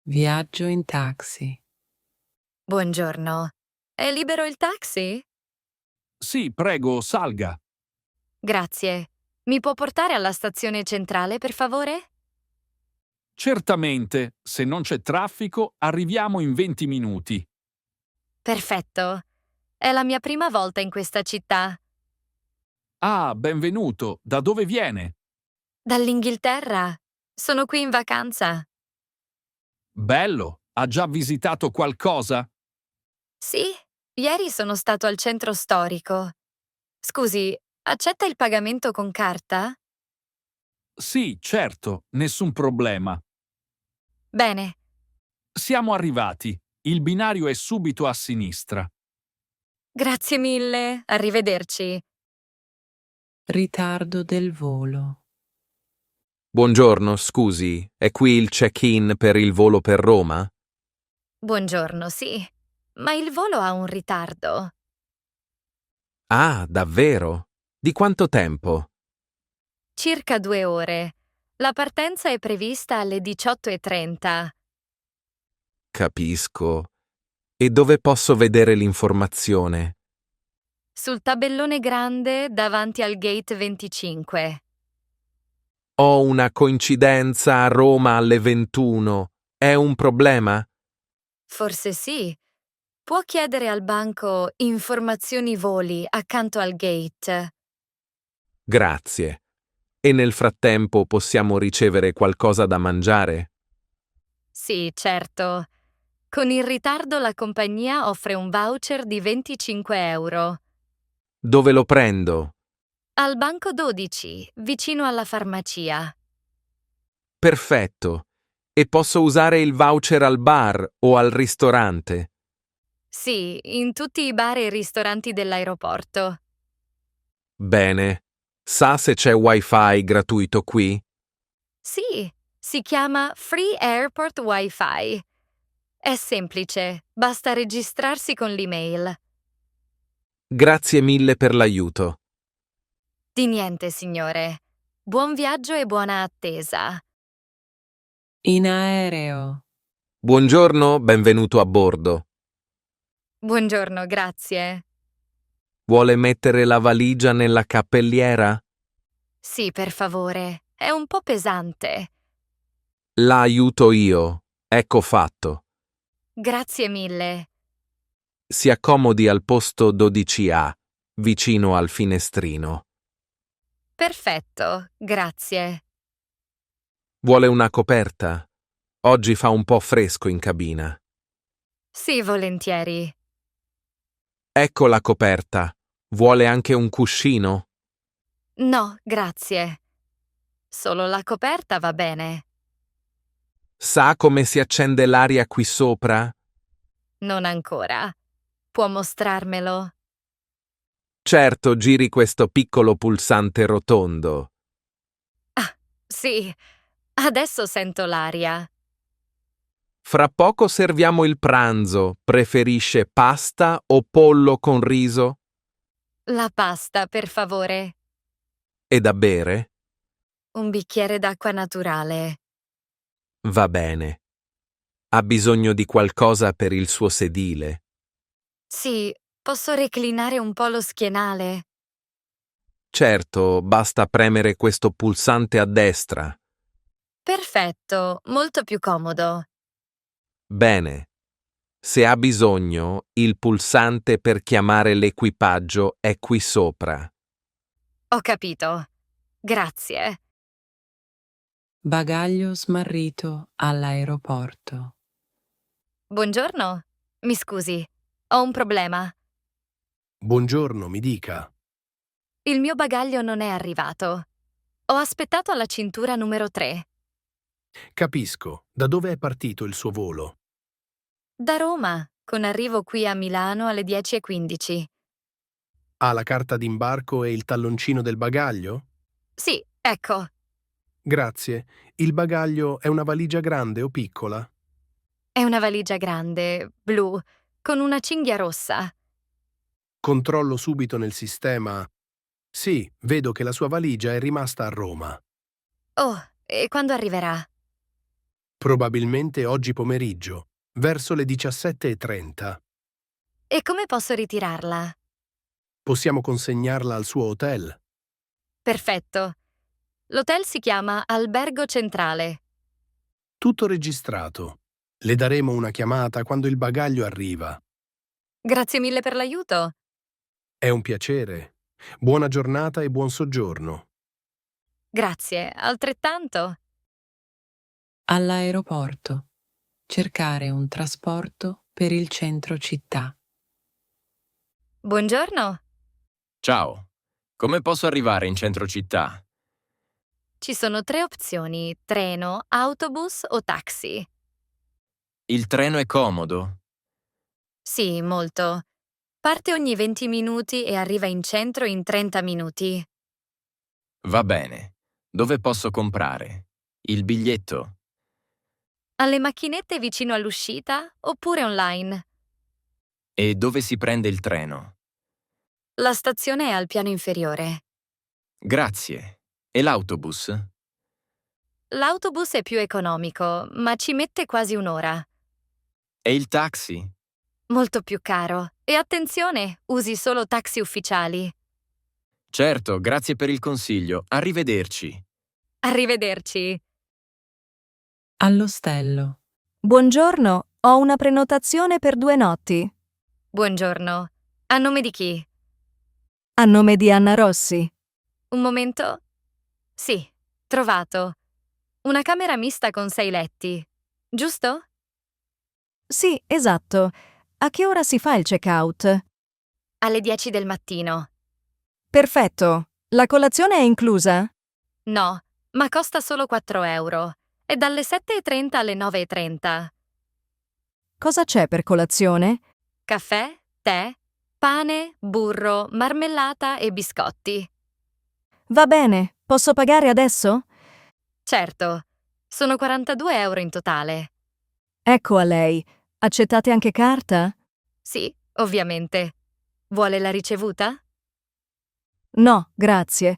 Viaggio in taxi. Buongiorno. È libero il taxi? Sì, prego, salga. Grazie. Mi può portare alla stazione centrale, per favore? Certamente, se non c'è traffico, arriviamo in 20 minuti. Perfetto. È la mia prima volta in questa città. Ah, benvenuto. Da dove viene? Dall'Inghilterra. Sono qui in vacanza. Bello. Ha già visitato qualcosa? Sì, ieri sono stato al centro storico. Scusi, accetta il pagamento con carta? Sì, certo, nessun problema. Bene. Siamo arrivati. Il binario è subito a sinistra. Grazie mille. Arrivederci. Ritardo del volo. Buongiorno, scusi, è qui il check-in per il volo per Roma? Buongiorno, sì. Ma il volo ha un ritardo. Ah, davvero? Di quanto tempo? Circa 2 ore. La partenza è prevista alle 18:30. Capisco. E dove posso vedere l'informazione? Sul tabellone grande davanti al gate 25. Ho una coincidenza a Roma alle 21. È un problema? Forse sì. Può chiedere al banco informazioni voli accanto al gate. Grazie. E nel frattempo possiamo ricevere qualcosa da mangiare? Sì, certo. Con il ritardo la compagnia offre un voucher di 25 euro. Dove lo prendo? Al banco 12, vicino alla farmacia. Perfetto. E posso usare il voucher al bar o al ristorante? Sì, in tutti i bar e ristoranti dell'aeroporto. Bene. Sa se c'è wifi gratuito qui? Sì, si chiama Free Airport Wi-Fi. È semplice, basta registrarsi con l'email. Grazie mille per l'aiuto. Di niente, signore. Buon viaggio e buona attesa. In aereo. Buongiorno, benvenuto a bordo. Buongiorno, grazie. Vuole mettere la valigia nella cappelliera? Sì, per favore, è un po' pesante. La aiuto io. Ecco fatto. Grazie mille. Si accomodi al posto 12A, vicino al finestrino. Perfetto, grazie. Vuole una coperta? Oggi fa un po' fresco in cabina. Sì, volentieri. Ecco la coperta. Vuole anche un cuscino? No, grazie. Solo la coperta va bene. Sa come si accende l'aria qui sopra? Non ancora. Può mostrarmelo? Certo, giri questo piccolo pulsante rotondo. Ah, sì. Adesso sento l'aria. Fra poco serviamo il pranzo. Preferisce pasta o pollo con riso? La pasta, per favore. E da bere? Un bicchiere d'acqua naturale. Va bene. Ha bisogno di qualcosa per il suo sedile? Sì, posso reclinare un po' lo schienale? Certo, basta premere questo pulsante a destra. Perfetto, molto più comodo. Bene. Se ha bisogno, il pulsante per chiamare l'equipaggio è qui sopra. Ho capito. Grazie. Bagaglio smarrito all'aeroporto. Buongiorno. Mi scusi, ho un problema. Buongiorno, mi dica. Il mio bagaglio non è arrivato. Ho aspettato alla cintura numero 3. Capisco. Da dove è partito il suo volo? Da Roma, con arrivo qui a Milano alle 10:15. Ha la carta d'imbarco e il talloncino del bagaglio? Sì, ecco. Grazie. Il bagaglio è una valigia grande o piccola? È una valigia grande, blu, con una cinghia rossa. Controllo subito nel sistema. Sì, vedo che la sua valigia è rimasta a Roma. Oh, e quando arriverà? Probabilmente oggi pomeriggio, verso le 17:30. E come posso ritirarla? Possiamo consegnarla al suo hotel. Perfetto. L'hotel si chiama Albergo Centrale. Tutto registrato. Le daremo una chiamata quando il bagaglio arriva. Grazie mille per l'aiuto. È un piacere. Buona giornata e buon soggiorno. Grazie, altrettanto. All'aeroporto. Cercare un trasporto per il centro città. Buongiorno. Ciao, come posso arrivare in centro città? Ci sono 3 opzioni: treno, autobus o taxi. Il treno è comodo? Sì, molto. Parte ogni 20 minuti e arriva in centro in 30 minuti. Va bene. Dove posso comprare? Il biglietto? Alle macchinette vicino all'uscita oppure online. E dove si prende il treno? La stazione è al piano inferiore. Grazie. E l'autobus? L'autobus è più economico, ma ci mette quasi un'ora. E il taxi? Molto più caro. E attenzione, usi solo taxi ufficiali. Certo, grazie per il consiglio. Arrivederci. Arrivederci. All'ostello. Buongiorno, ho una prenotazione per 2 notti. Buongiorno. A nome di chi? A nome di Anna Rossi. Un momento? Sì, trovato. Una camera mista con 6 letti. Giusto? Sì, esatto. A che ora si fa il check-out? Alle 10 del mattino. Perfetto. La colazione è inclusa? No, ma costa solo 4 euro. È dalle 7:30 alle 9:30. Cosa c'è per colazione? Caffè, tè, pane, burro, marmellata e biscotti. Va bene, posso pagare adesso? Certo, sono 42 euro in totale. Ecco a lei. Accettate anche carta? Sì, ovviamente. Vuole la ricevuta? No, grazie.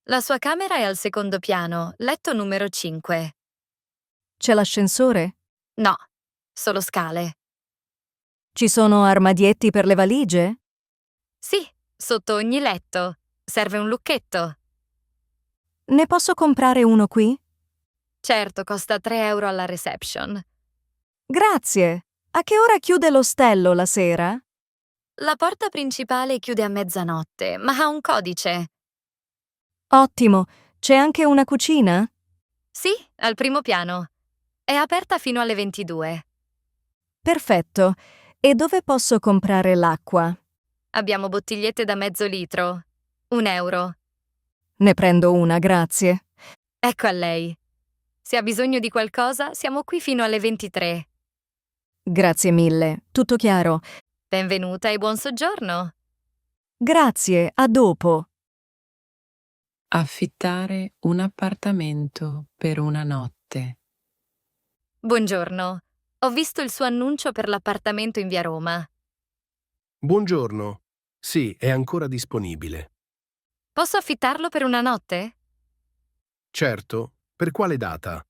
La sua camera è al secondo piano, letto numero 5. C'è l'ascensore? No, solo scale. Ci sono armadietti per le valigie? Sì, sotto ogni letto. Serve un lucchetto. Ne posso comprare uno qui? Certo, costa 3 euro alla reception. Grazie. A che ora chiude l'ostello la sera? La porta principale chiude a mezzanotte, ma ha un codice. Ottimo. C'è anche una cucina? Sì, al primo piano. È aperta fino alle 22. Perfetto. E dove posso comprare l'acqua? Abbiamo bottigliette da mezzo litro. 1 euro. Ne prendo una, grazie. Ecco a lei. Se ha bisogno di qualcosa, siamo qui fino alle 23. Grazie mille. Tutto chiaro. Benvenuta e buon soggiorno. Grazie, a dopo. Affittare un appartamento per una notte. Buongiorno. Ho visto il suo annuncio per l'appartamento in via Roma. Buongiorno. Sì, è ancora disponibile. Posso affittarlo per una notte? Certo. Per quale data?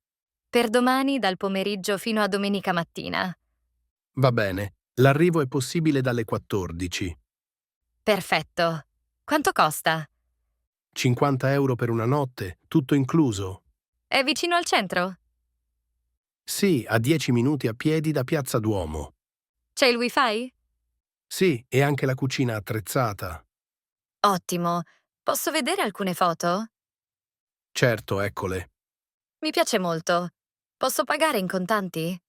Per domani dal pomeriggio fino a domenica mattina. Va bene. L'arrivo è possibile dalle 14. Perfetto. Quanto costa? 50 euro per una notte, tutto incluso. È vicino al centro? Sì, a 10 minuti a piedi da Piazza Duomo. C'è il wifi? Sì, e anche la cucina attrezzata. Ottimo. Posso vedere alcune foto? Certo, eccole. Mi piace molto. Posso pagare in contanti?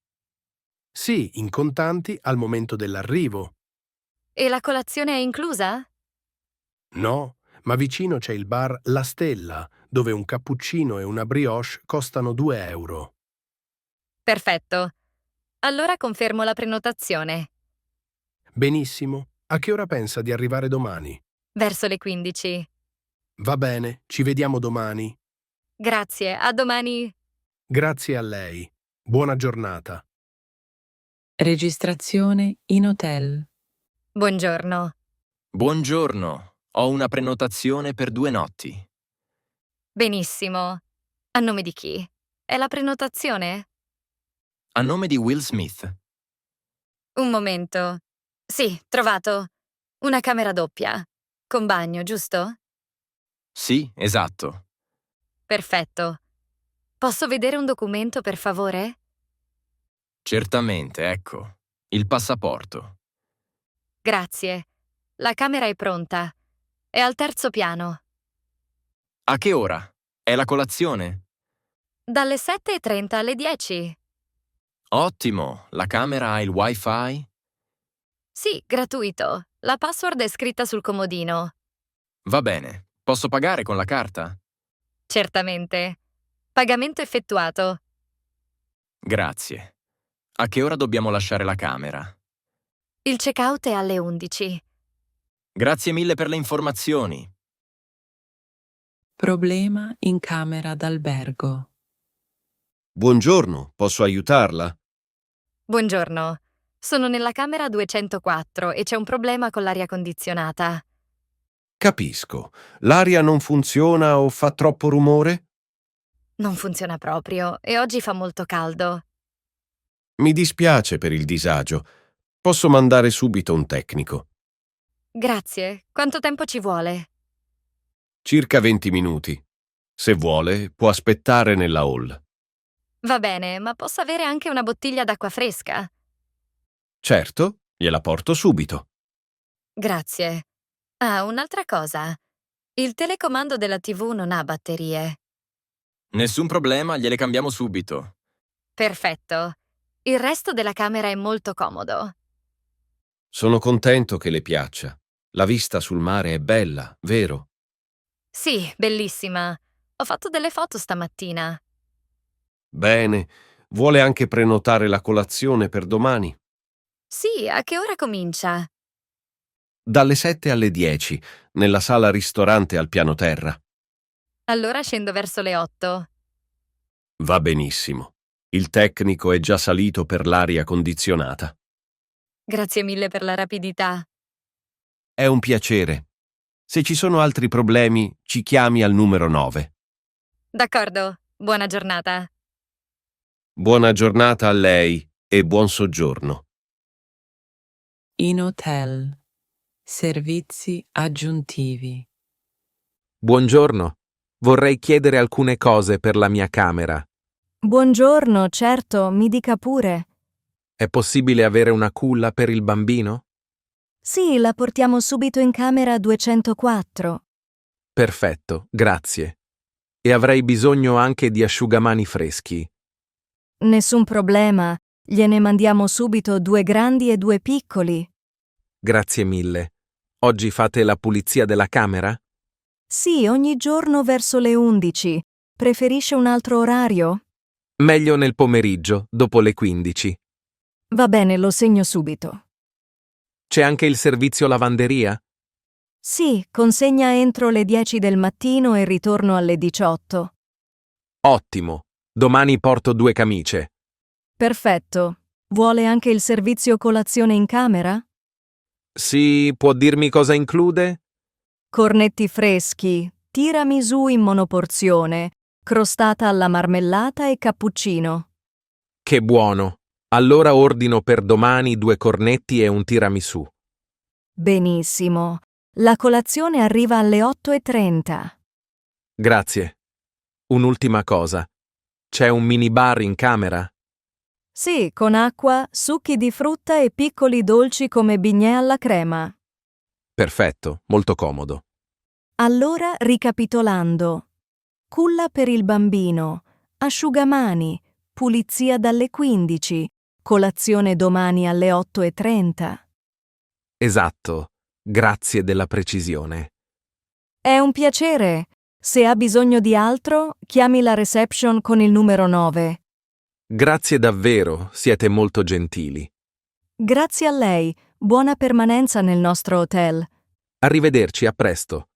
Sì, in contanti al momento dell'arrivo. E la colazione è inclusa? No, ma vicino c'è il bar La Stella, dove un cappuccino e una brioche costano 2 euro. Perfetto. Allora confermo la prenotazione. Benissimo. A che ora pensa di arrivare domani? Verso le 15. Va bene, ci vediamo domani. Grazie, a domani. Grazie a lei. Buona giornata. Registrazione in hotel. Buongiorno. Buongiorno. Ho una prenotazione per 2 notti. Benissimo. A nome di chi? È la prenotazione? a nome di Will Smith. Un momento. Sì, trovato. Una camera doppia. Con bagno, giusto? Sì, esatto. Perfetto. Posso vedere un documento, per favore? Certamente, ecco. Il passaporto. Grazie. La camera è pronta. È al terzo piano. A che ora? È la colazione? Dalle 7:30 alle 10. Ottimo, la camera ha il wifi? Sì, gratuito. La password è scritta sul comodino. Va bene, posso pagare con la carta? Certamente. Pagamento effettuato. Grazie. A che ora dobbiamo lasciare la camera? Il check-out è alle 11. Grazie mille per le informazioni. Problema in camera d'albergo. Buongiorno, posso aiutarla? Buongiorno. Sono nella camera 204 e c'è un problema con l'aria condizionata. Capisco. L'aria non funziona o fa troppo rumore? Non funziona proprio e oggi fa molto caldo. Mi dispiace per il disagio. Posso mandare subito un tecnico. Grazie. Quanto tempo ci vuole? Circa 20 minuti. Se vuole, può aspettare nella hall. Va bene, ma posso avere anche una bottiglia d'acqua fresca? Certo, gliela porto subito. Grazie. Ah, un'altra cosa. Il telecomando della TV non ha batterie. Nessun problema, gliele cambiamo subito. Perfetto. Il resto della camera è molto comodo. Sono contento che le piaccia. La vista sul mare è bella, vero? Sì, bellissima. Ho fatto delle foto stamattina. Bene. Vuole anche prenotare la colazione per domani? Sì, a che ora comincia? Dalle 7 alle 10, nella sala ristorante al piano terra. Allora scendo verso le 8. Va benissimo. Il tecnico è già salito per l'aria condizionata. Grazie mille per la rapidità. È un piacere. Se ci sono altri problemi, ci chiami al numero 9. D'accordo. Buona giornata. Buona giornata a lei e buon soggiorno. In hotel. Servizi aggiuntivi. Buongiorno. Vorrei chiedere alcune cose per la mia camera. Buongiorno, certo, mi dica pure. È possibile avere una culla per il bambino? Sì, la portiamo subito in camera 204. Perfetto, grazie. E avrei bisogno anche di asciugamani freschi. Nessun problema, gliene mandiamo subito 2 grandi e 2 piccoli. Grazie mille. Oggi fate la pulizia della camera? Sì, ogni giorno verso le 11. Preferisce un altro orario? Meglio nel pomeriggio, dopo le 15. Va bene, lo segno subito. C'è anche il servizio lavanderia? Sì, consegna entro le 10 del mattino e ritorno alle 18. Ottimo. Domani porto 2 camicie. Perfetto. Vuole anche il servizio colazione in camera? Sì, può dirmi cosa include? Cornetti freschi, tiramisù in monoporzione, crostata alla marmellata e cappuccino. Che buono. Allora ordino per domani 2 cornetti e un tiramisù. Benissimo. La colazione arriva alle 8:30. Grazie. Un'ultima cosa. C'è un minibar in camera? Sì, con acqua, succhi di frutta e piccoli dolci come bignè alla crema. Perfetto, molto comodo. Allora, ricapitolando. Culla per il bambino, asciugamani, pulizia dalle 15, colazione domani alle 8:30. Esatto. Grazie della precisione. È un piacere. Se ha bisogno di altro, chiami la reception con il numero 9. Grazie davvero, siete molto gentili. Grazie a lei. Buona permanenza nel nostro hotel. Arrivederci, a presto.